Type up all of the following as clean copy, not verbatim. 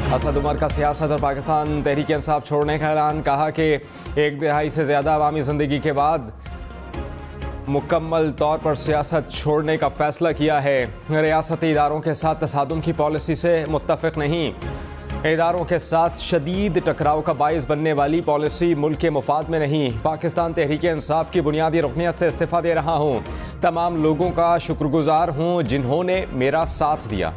असद उमर का सियासत और पाकिस्तान तहरीक इंसाफ छोड़ने का ऐलान। कहा कि 1 दहाई से ज़्यादा अवामी ज़िंदगी के बाद मुकम्मल तौर पर सियासत छोड़ने का फैसला किया है। रियासती इदारों के साथ तसादुम की पॉलिसी से मुत्तफिक नहीं। इदारों के साथ शदीद टकराव का बाइस बनने वाली पॉलिसी मुल्क के मुफाद में नहीं। पाकिस्तान तहरीक इंसाफ की बुनियादी रुकनियत से इस्तीफ़ा दे रहा हूँ। तमाम लोगों का शुक्रगुजार हूँ जिन्होंने मेरा साथ दिया।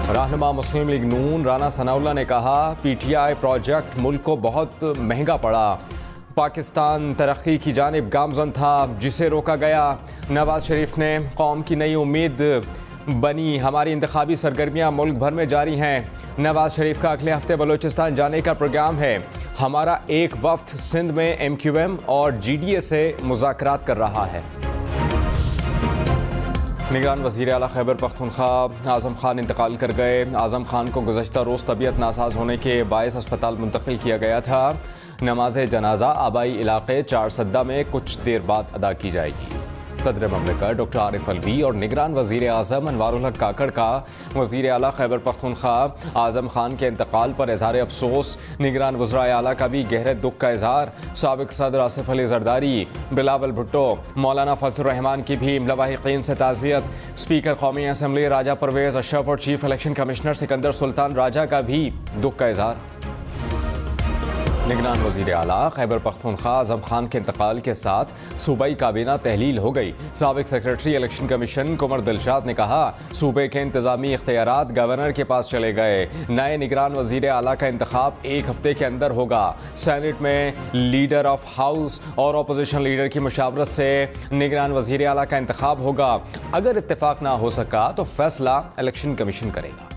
रहनुमा मुस्लिम लीग नून राना सनाउल्लाह ने कहा, PTI प्रोजेक्ट मुल्क को बहुत महंगा पड़ा। पाकिस्तान तरक्की की जानिब गामजन था जिसे रोका गया। नवाज शरीफ ने कौम की नई उम्मीद बनी। हमारी इंतखाबी सरगर्मियाँ मुल्क भर में जारी हैं। नवाज शरीफ का अगले हफ्ते बलूचिस्तान जाने का प्रोग्राम है। हमारा एक वफ्द सिंध में MQM और GDA से मुज़ाकरात कर रहा है। निगरान वज़ीर आला खैबर पख्तूनख्वा आज़म खान इंतकाल कर गए। आज़म खान को गुज़श्ता रोज़ तबीयत नासाज होने के बायस अस्पताल मुंतकिल किया गया था। नमाज जनाजा आबाई इलाके चारसद्दा में कुछ देर बाद अदा की जाएगी। सदर ममलिकत डॉक्टर आरिफ अलवी और निगरान वज़ीर आज़म अनवारुल हक काकड़ का वज़ीर आला खैबर पख्तूनख्वा आज़म खान के इंतकाल पर इज़हार अफसोस। निगरान वज़राए आला का भी गहरे दुख का इज़हार। साबिक़ सदर आसिफ अली ज़रदारी, बिलावल भुट्टो, मौलाना फजल रहमान की भी लवाहिकीन से ताज़ियत। स्पीकर कौमी असम्बली राजा परवेज़ अशरफ और chief election commissioner Sikandar Sultan Raja का भी दुख का इज़हार। निगरान वज़ीर आला खैबर पख्तूनख्वा आज़म खान के इंतकाल के साथ सूबाई काबीना तहलील हो गई। साबिक़ secretary election commission Kanwar Dilshad ने कहा, सूबे के इंतज़ामी इख्तियारात गवर्नर के पास चले गए। नए निगरान वज़ीर आला का इंतखाब 1 हफ्ते के अंदर होगा। सेनेट में लीडर ऑफ हाउस और अपोजिशन लीडर की मुशावरत से निगरान वज़ीर आला का इंतखाब होगा। अगर इत्तेफाक ना हो सका तो फैसला इलेक्शन कमीशन करेगा।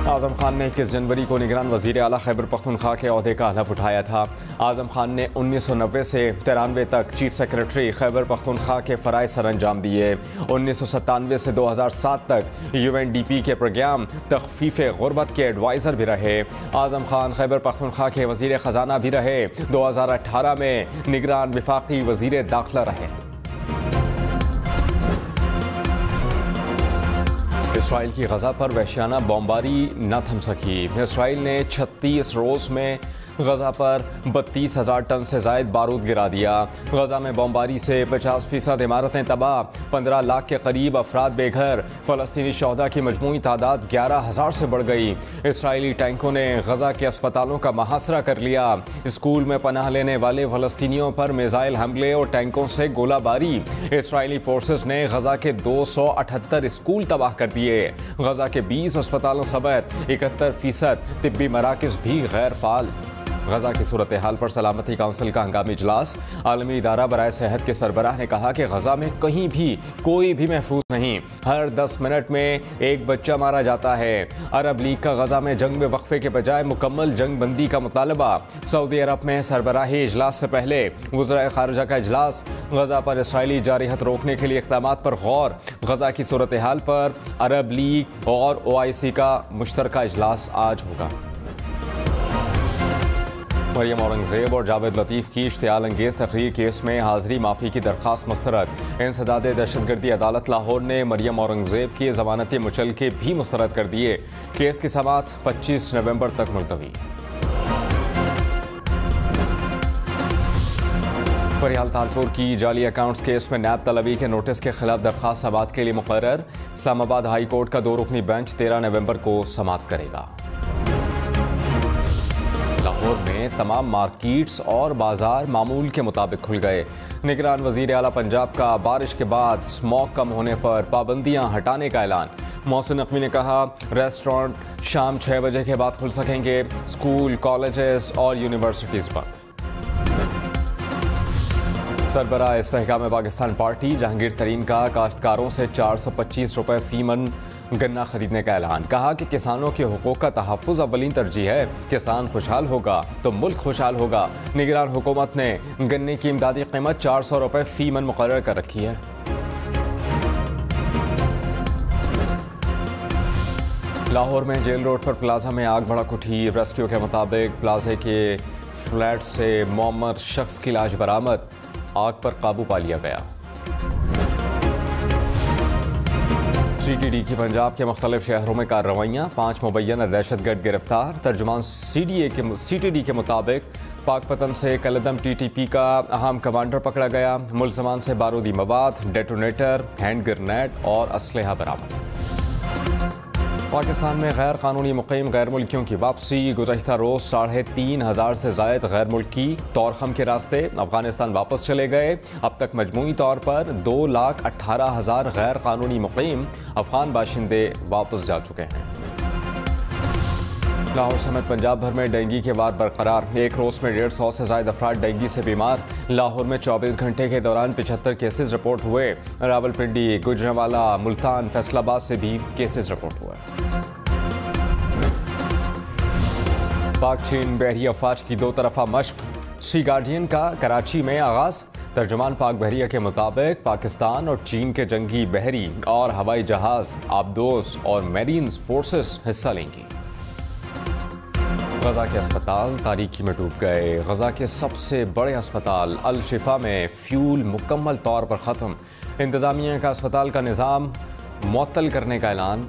आज़म खान ने 21 जनवरी को निगरान वज़ीर आला खैबर पख्तूनख्वा के ओहदे का हलफ उठाया था। आज़म खान ने 1990 से 93 तक चीफ सेक्रेटरी खैबर पख्तूनख्वा के फ़राइज़ सर अंजाम दिए। 1997 से 2007 तक UNDP के प्रोग्राम तख़फ़ीफ़े ग़ुरबत के एडवाइज़र भी रहे। आज़म खान खैबर पख्तूनख्वा के वज़ीर ख़जाना भी रहे। 2018 में निगरान वफ़ाक़ी वज़ीर दाखिला रहे। इसराइल की गज़ा पर वहशियाना बमबारी न थम सकी। इसराइल ने 36 रोज़ में गज़ा पर 32,000 टन से ज़ायद बारूद गिरा दिया। गज़ा में बमबारी से 50% इमारतें तबाह, 15 लाख के करीब अफराद बेघर। फ़लस्तीनी शहदा की मजमूई तादाद 11,000 से बढ़ गई। इसराइली टैंकों ने गज़ा के अस्पतालों का मुहासरा कर लिया। स्कूल में पनाह लेने वाले फ़लस्तीनियों पर मिसाइल हमले और टैंकों से गोलाबारी। इसराइली फोर्सेस ने गज़ा के 278 स्कूल तबाह कर दिए। गज़ा के 20 अस्पतालों समेत 71% तिब्बी मराकज़ भी गैर फाल। गज़ा की सूरत हाल पर सलामती काउंसिल का हंगामी इजलास। आलमी इदारा बराए सेहत के सरबराह ने कहा कि गज़ा में कहीं भी कोई भी महफूज नहीं। हर 10 मिनट में एक बच्चा मारा जाता है। अरब लीग का गज़ा में जंग में वक्फे के बजाय मुकम्मल जंग बंदी का मुतालबा। सऊदी अरब में सरबराही इजलास से पहले वज़राए खारजा का इजलास। गज़ा पर इसराइली जारिहत रोकने के लिए इक़दामात पर गौर। गज़ा की सूरत हाल पर अरब लीग और OIC का मुश्तरका इजलास आज होगा। मरियम औरंगज़ेब और जावेद लतीफ़ की इश्तियाल अंगेज़ तकरीर केस में हाज़री माफ़ी की दरख्वास्त मुस्तरद। इंसदाद दहशतगर्दी अदालत लाहौर ने मरियम औरंगज़ेब की ज़मानती मुचलके भी मुस्तरद कर दिए। केस की समाअत 25 नवंबर तक मुलतवी। फरियाल तालपुर की जाली अकाउंट्स केस में नैब तलबी के नोटिस के खिलाफ दरख्वास्त समाअत के लिए मुकर्रर। इस्लामाबाद हाई कोर्ट का 2 रुकनी बेंच 13 नवंबर को समाअत करेगा। लाहौर में तमाम मार्केट्स और बाजार मामूल के मुताबिक खुल गए। निगरान वज़ीर आला पंजाब का बारिश के बाद स्मॉग कम होने पर पाबंदियां हटाने का ऐलान। मोहसिन नकवी ने कहा, रेस्टोरेंट शाम 6 बजे के बाद खुल सकेंगे। स्कूल, कॉलेजेस और यूनिवर्सिटीज़ बंद। सरबराह इस्तेहकाम पाकिस्तान पार्टी जहांगीर तरीन का काश्तकारों से 425 रुपये फी मन गन्ना खरीदने का ऐलान। कहा कि किसानों के हुकूक का तहफ़्फ़ुज़ अव्वलीन तरजीह है। किसान खुशहाल होगा तो मुल्क खुशहाल होगा। निगरान हुकूमत ने गन्ने की इमदादी कीमत 400 रुपये फी मन मुकर्रर कर रखी है। लाहौर में जेल रोड पर प्लाजा में आग भड़क उठी। रेस्क्यू के मुताबिक प्लाजे के फ्लैट से मुअम्मर शख्स की लाश बरामद। आग पर काबू पा लिया गया। CTD की पंजाब के मुख्तलिफ शहरों में कार्रवाइयाँ, 5 मुबैना दहशतगर्द गिरफ्तार। तर्जुमान CTD के मुताबिक पाकपतन से कलदम TTP का अहम कमांडर पकड़ा गया। मुलजमान से बारूदी मवाद, डेटोनेटर, हैंड ग्रेनेड और असलहा बरामद। पाकिस्तान में गैर कानूनी मुकीम गैर मुल्कियों की वापसी। गुज़श्ता रोज़ 3,500 से ज़ायद गैर मुल्की तौरखम के रास्ते अफगानिस्तान वापस चले गए। अब तक मजमूई तौर पर 2,18,000 गैर कानूनी मुकीम अफगान बाशिंदे वापस जा चुके हैं। लाहौर समेत पंजाब भर में डेंगू के वार बरकरार। एक रोज़ में 150 से ज़ायद अफराद डेंगू से बीमार। लाहौर में 24 घंटे के दौरान 75 केसेस रिपोर्ट हुए। रावलपिंडी, गुजरांवाला, मुल्तान, फैसलाबाद से भी केसेस रिपोर्ट हुए। पाक चीन बहरी अफवाज की 2 तरफा मश्क। सी गार्डियन का कराची में आगाज। तर्जुमान पाक बहरिया के मुताबिक पाकिस्तान और चीन के जंगी बहरी और हवाई जहाज, आबदोज और मेरीन फोर्सेस हिस्सा लेंगी। गजा के अस्पताल तारीकी में डूब गए। गजा के सबसे बड़े अस्पताल अल शिफा में फ्यूल मुकम्मल तौर पर ख़त्म। इंतज़ामिया का अस्पताल का निज़ाम मुअत्तल करने का ऐलान।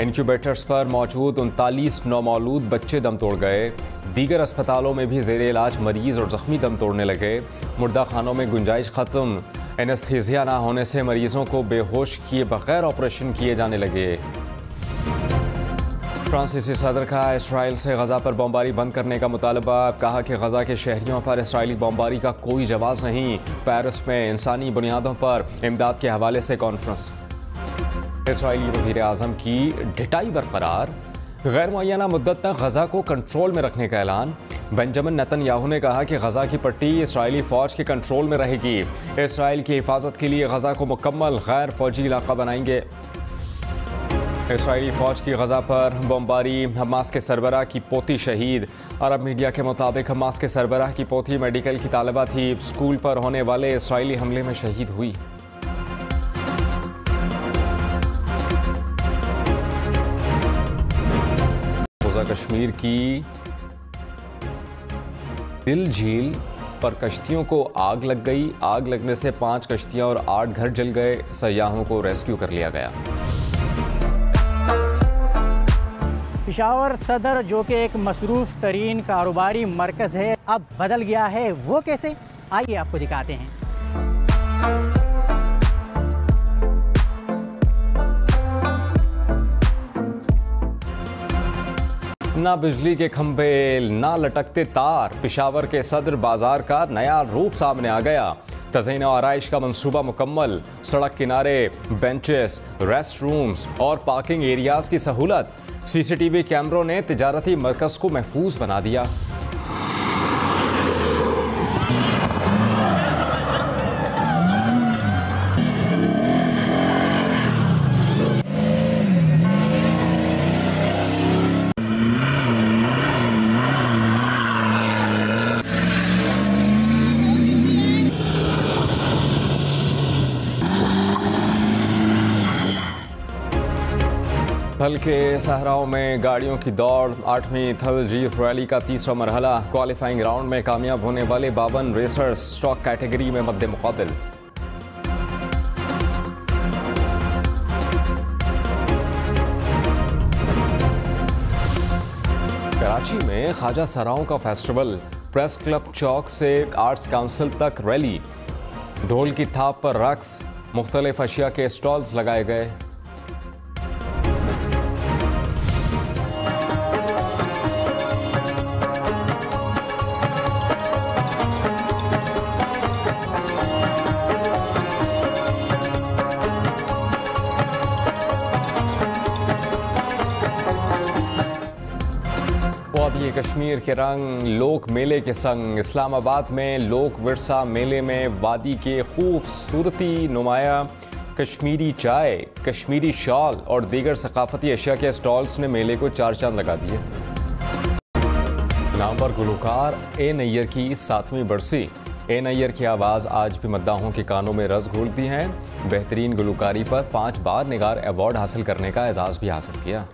इंक्यूबेटर्स पर मौजूद 39 नौमौलूद बच्चे दम तोड़ गए। दीगर अस्पतालों में भी ज़ेर इलाज मरीज़ और ज़ख्मी दम तोड़ने लगे। मुर्दा खानों में गुंजाइश ख़त्म। एनेस्थीसिया ना होने से मरीज़ों को बेहोश किए बगैर ऑपरेशन किए जाने लगे। फ्रांसीसी सदर का इसराइल से गजा पर बमबारी बंद करने का मुतालबा। कहा कि गजा के शहरियों पर इसराइली बमबारी का कोई जवाब नहीं। पेरिस में इंसानी बुनियादों पर इमदाद के हवाले से कॉन्फ्रेंस। इसराइली वज़ीर आज़म की ढिटाई बरकरार। गैर मुअय्यना मुद्दत तक गजा को कंट्रोल में रखने का ऐलान। बेंजामिन नेतन्याहू ने कहा कि गजा की पट्टी इसराइली फ़ौज के कंट्रोल में रहेगी। इसराइल की हिफाजत के लिए गजा को मुकम्मल गैर फौजी इलाका बनाएंगे। इसराइली फ़ौज की गजा पर बमबारी। हमास के सरबराह की पोती शहीद। अरब मीडिया के मुताबिक हमास के सरबराह की पोती मेडिकल की तालिबा थी। स्कूल पर होने वाले इसराइली हमले में शहीद हुई। कश्मीर की दिल झील पर कश्तियों को आग लग गई। आग लगने से 5 कश्तियां और 8 घर जल गए। सयाहों को रेस्क्यू कर लिया गया। पेशावर सदर जो कि एक मसरूफ़ तरीन कारोबारी मरकज़ है, अब बदल गया है। वो कैसे, आइए आपको दिखाते हैं। ना बिजली के खंभे, ना लटकते तार। पेशावर के सदर बाजार का नया रूप सामने आ गया। तज़हीन और आराइश का मंसूबा मुकम्मल। सड़क किनारे बेंचेस, रेस्ट रूम्स और पार्किंग एरियाज की सहूलत। CCTV कैमरों ने तिजारती मरकज़ को महफूज बना दिया। थल के सहराओं में गाड़ियों की दौड़। 8वीं थल जीत रैली का तीसरा मरहला। क्वालिफाइंग राउंड में कामयाब होने वाले 52 रेसर्स स्टॉक कैटेगरी में मद्दे मुकाबिल। कराची में ख्वाजा सराओं का फेस्टिवल। प्रेस क्लब चौक से आर्ट्स काउंसिल तक रैली। ढोल की थाप पर रक्स। मुख्तलिफ अशिया के स्टॉल्स लगाए गए। वादी कश्मीर के रंग लोक मेले के संग। इस्लामाबाद में लोक विरसा मेले में वादी के खूबसूरती नुमाया कश्मीरी चाय, कश्मीरी शॉल और दीगर सकाफती अशिया के स्टॉल्स ने मेले को 4 चांद लगा दिए। नामवर गुलकार ए नैयर की 7वीं बरसी। ए नैयर की आवाज़ आज भी मद्दाहों के कानों में रस घोलती हैं। बेहतरीन गुलकारी पर 5 बार निगार अवार्ड हासिल करने का एजाज़ भी हासिल किया।